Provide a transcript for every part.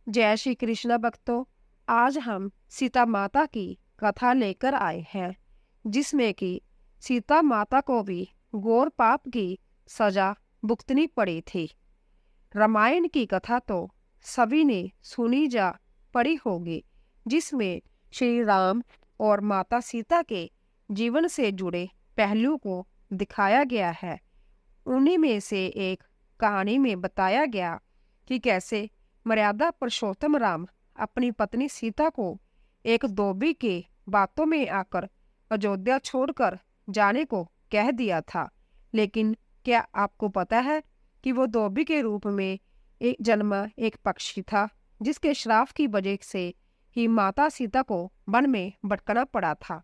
जय श्री कृष्ण भक्तों। आज हम सीता माता की कथा लेकर आए हैं, जिसमें कि सीता माता को भी घोर पाप की सजा भुगतनी पड़ी थी। रामायण की कथा तो सभी ने सुनी जा पड़ी होगी, जिसमें श्री राम और माता सीता के जीवन से जुड़े पहलू को दिखाया गया है। उन्हीं में से एक कहानी में बताया गया कि कैसे मर्यादा पुरुषोत्तम राम अपनी पत्नी सीता को एक धोबी के बातों में आकर अयोध्या छोड़कर जाने को कह दिया था। लेकिन क्या आपको पता है कि वो धोबी के रूप में एक जन्मा एक पक्षी था, जिसके श्राप की वजह से ही माता सीता को वन में भटकना पड़ा था।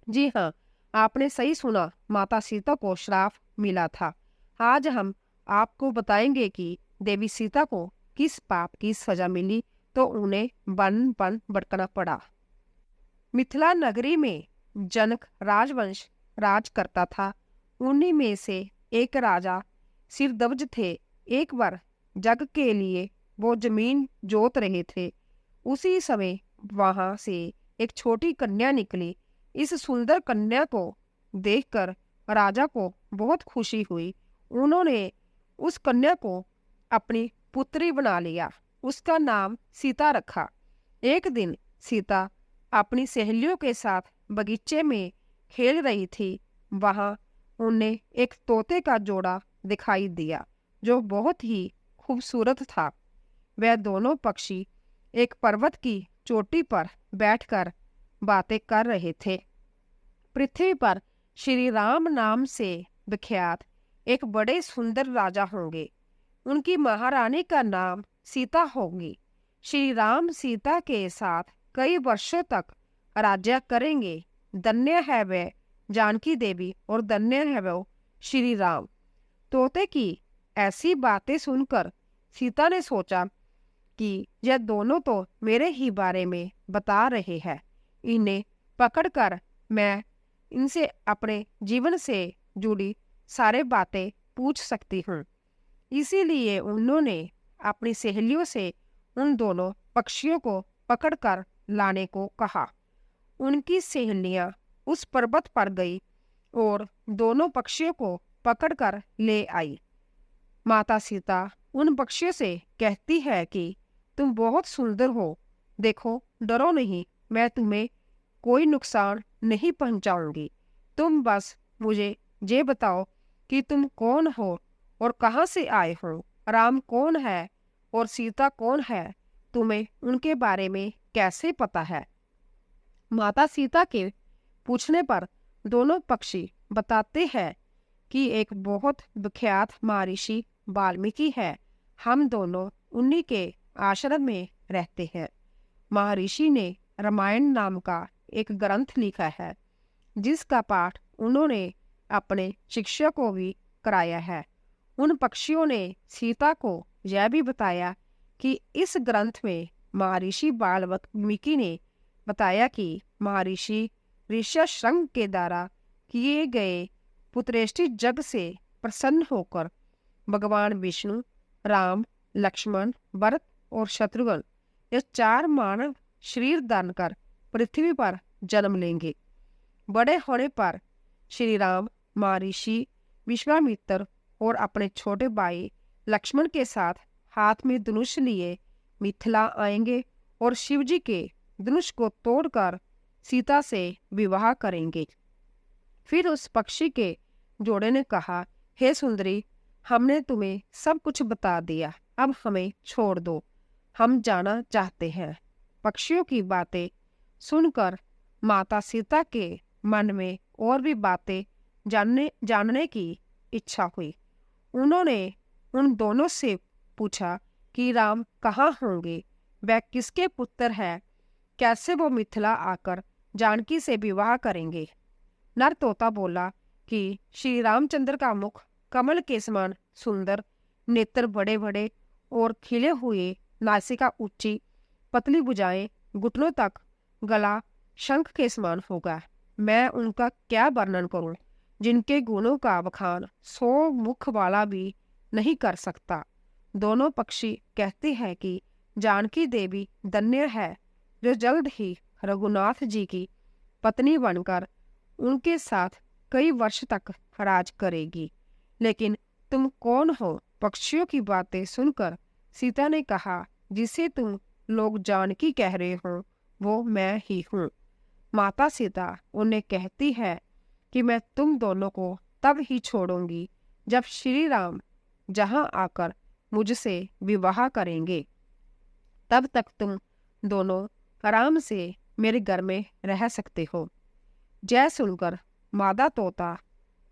जी हाँ, आपने सही सुना, माता सीता को श्राप मिला था। आज हम आपको बताएंगे कि देवी सीता को किस पाप की सजा मिली तो उन्हें वन वन भटकना पड़ा। मिथिला नगरी में जनक राजवंश राज करता था। उन्हीं में से एक राजा सिरध्वज थे। एक बार जग के लिए वो जमीन जोत रहे थे। उसी समय वहां से एक छोटी कन्या निकली। इस सुंदर कन्या को देखकर राजा को बहुत खुशी हुई। उन्होंने उस कन्या को अपनी पुत्री बना लिया। उसका नाम सीता रखा। एक दिन सीता अपनी सहेलियों के साथ बगीचे में खेल रही थी। वहां उन्हें एक तोते का जोड़ा दिखाई दिया, जो बहुत ही खूबसूरत था। वह दोनों पक्षी एक पर्वत की चोटी पर बैठकर बातें कर रहे थे। पृथ्वी पर श्री राम नाम से विख्यात एक बड़े सुंदर राजा होंगे। उनकी महारानी का नाम सीता होगी। श्री राम सीता के साथ कई वर्षों तक राज्य करेंगे। धन्य है वह जानकी देवी और धन्य है वो श्री राम। तोते की ऐसी बातें सुनकर सीता ने सोचा कि यह दोनों तो मेरे ही बारे में बता रहे हैं। इन्हें पकड़कर मैं इनसे अपने जीवन से जुड़ी सारे बातें पूछ सकती हूँ। इसीलिए उन्होंने अपनी सहेलियों से उन दोनों पक्षियों को पकड़कर लाने को कहा। उनकी सहेलियां उस पर्वत पर गई और दोनों पक्षियों को पकड़कर ले आई। माता सीता उन पक्षियों से कहती है कि तुम बहुत सुंदर हो, देखो, डरो नहीं, मैं तुम्हें कोई नुकसान नहीं पहुंचाऊंगी। तुम बस मुझे ये बताओ कि तुम कौन हो और कहाँ से आए हो। राम कौन है और सीता कौन है, तुम्हें उनके बारे में कैसे पता है। माता सीता के पूछने पर दोनों पक्षी बताते हैं कि एक बहुत विख्यात महर्षि वाल्मीकि है। हम दोनों उन्हीं के आश्रम में रहते हैं। महर्षि ने रामायण नाम का एक ग्रंथ लिखा है, जिसका पाठ उन्होंने अपने शिष्य को भी कराया है। उन पक्षियों ने सीता को यह भी बताया कि इस ग्रंथ में महर्षि वाल्मीकि ने बताया कि महर्षि ऋष्यशृंग के द्वारा किए गए पुत्रेष्टि यज्ञ से प्रसन्न होकर भगवान विष्णु, राम, लक्ष्मण, भरत और शत्रुघ्न ये चार मानव शरीर दान कर पृथ्वी पर जन्म लेंगे। बड़े होने पर श्री राम महर्षि विश्वामित्र और अपने छोटे भाई लक्ष्मण के साथ हाथ में धनुष लिए मिथिला आएंगे और शिवजी के धनुष को तोड़कर सीता से विवाह करेंगे। फिर उस पक्षी के जोड़े ने कहा, हे सुंदरी, हमने तुम्हें सब कुछ बता दिया, अब हमें छोड़ दो, हम जाना चाहते हैं। पक्षियों की बातें सुनकर माता सीता के मन में और भी बातें जानने की इच्छा हुई। उन्होंने उन दोनों से पूछा कि राम कहाँ होंगे, वह किसके पुत्र है, कैसे वो मिथिला आकर जानकी से विवाह करेंगे। नर तोता बोला कि श्री रामचंद्र का मुख कमल के समान सुंदर, नेत्र बड़े बड़े और खिले हुए, नासिका ऊंची, पतली भुजाएं, घुटनों तक, गला शंख के समान होगा। मैं उनका क्या वर्णन करूं, जिनके गुणों का बखान 100 मुख वाला भी नहीं कर सकता। दोनों पक्षी कहते हैं कि जानकी देवी धन्य है जो जल्द ही रघुनाथ जी की पत्नी बनकर उनके साथ कई वर्ष तक राज करेगी। लेकिन तुम कौन हो? पक्षियों की बातें सुनकर सीता ने कहा, जिसे तुम लोग जानकी कह रहे हो वो मैं ही हूँ। माता सीता उन्हें कहती है कि मैं तुम दोनों को तब ही छोड़ूंगी जब श्री राम जहां आकर मुझसे विवाह करेंगे। तब तक तुम दोनों आराम से मेरे घर में रह सकते हो। जय सुनकर मादा तोता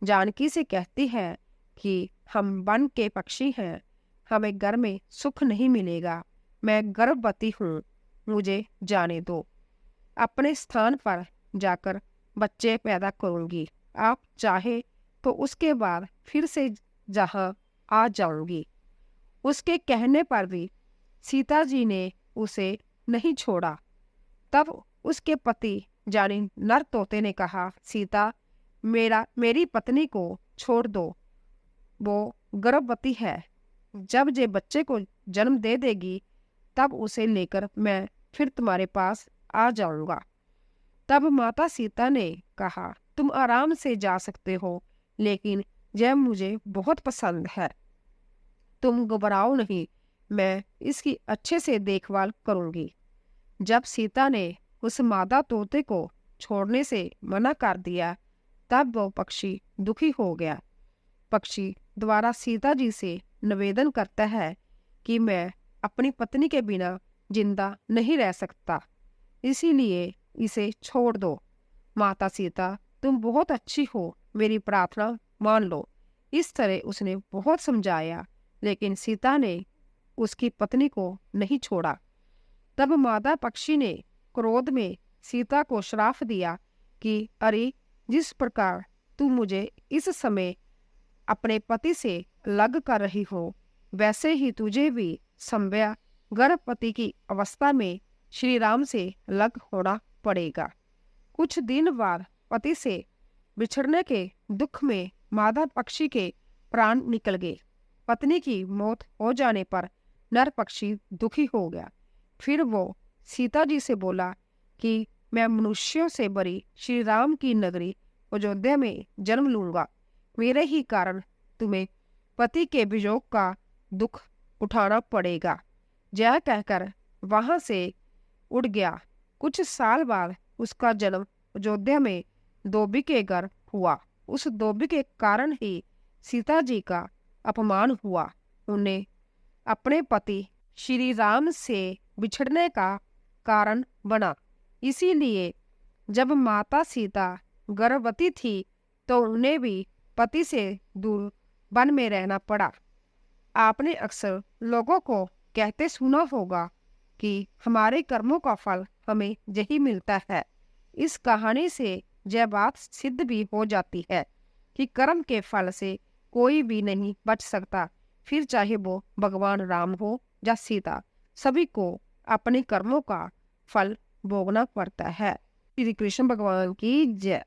जानकी से कहती है कि हम वन के पक्षी हैं, हमें घर में सुख नहीं मिलेगा। मैं गर्भवती हूँ, मुझे जाने दो। अपने स्थान पर जाकर बच्चे पैदा करूंगी। आप चाहे तो उसके बाद फिर से जहां आ जाऊंगी। उसके कहने पर भी सीता जी ने उसे नहीं छोड़ा। तब उसके पति यानी नर तोते ने कहा, सीता मेरी पत्नी को छोड़ दो, वो गर्भवती है। जब जे बच्चे को जन्म दे देगी तब उसे लेकर मैं फिर तुम्हारे पास आ जाऊंगा। तब माता सीता ने कहा, तुम आराम से जा सकते हो, लेकिन यह मुझे बहुत पसंद है। तुम घबराओ नहीं, मैं इसकी अच्छे से देखभाल करूंगी। जब सीता ने उस मादा तोते को छोड़ने से मना कर दिया तब वो पक्षी दुखी हो गया। पक्षी द्वारा सीता जी से निवेदन करता है कि मैं अपनी पत्नी के बिना जिंदा नहीं रह सकता, इसीलिए इसे छोड़ दो। माता सीता तुम बहुत अच्छी हो, मेरी प्रार्थना मान लो। इस तरह उसने बहुत समझाया, लेकिन सीता ने उसकी पत्नी को नहीं छोड़ा। तब मादा पक्षी ने क्रोध में सीता को श्राप दिया कि अरे, जिस प्रकार तू मुझे इस समय अपने पति से अलग कर रही हो, वैसे ही तुझे भी संभ्या गर्भवती की अवस्था में श्री राम से अलग होना पड़ेगा। कुछ दिन बाद पति से बिछड़ने के दुख में मादा पक्षी के प्राण निकल गए। पत्नी की मौत हो जाने पर नर पक्षी दुखी हो गया। फिर वो सीता जी से बोला कि मैं मनुष्यों से भरी श्री राम की नगरी अयोध्या में जन्म लूंगा। मेरे ही कारण तुम्हें पति के वियोग का दुख उठाना पड़ेगा। जय कहकर वहां से उड़ गया। कुछ साल बाद उसका जन्म अयोध्या में धोबी के घर हुआ। उस धोबी के कारण ही सीता जी का अपमान हुआ। उन्हें अपने पति श्री राम से बिछड़ने का कारण बना। इसीलिए जब माता सीता गर्भवती थी तो उन्हें भी पति से दूर वन में रहना पड़ा। आपने अक्सर लोगों को कहते सुना होगा कि हमारे कर्मों का फल हमें यही मिलता है। इस कहानी से यह बात सिद्ध भी हो जाती है कि कर्म के फल से कोई भी नहीं बच सकता, फिर चाहे वो भगवान राम हो या सीता, सभी को अपने कर्मों का फल भोगना पड़ता है। श्री कृष्ण भगवान की जय।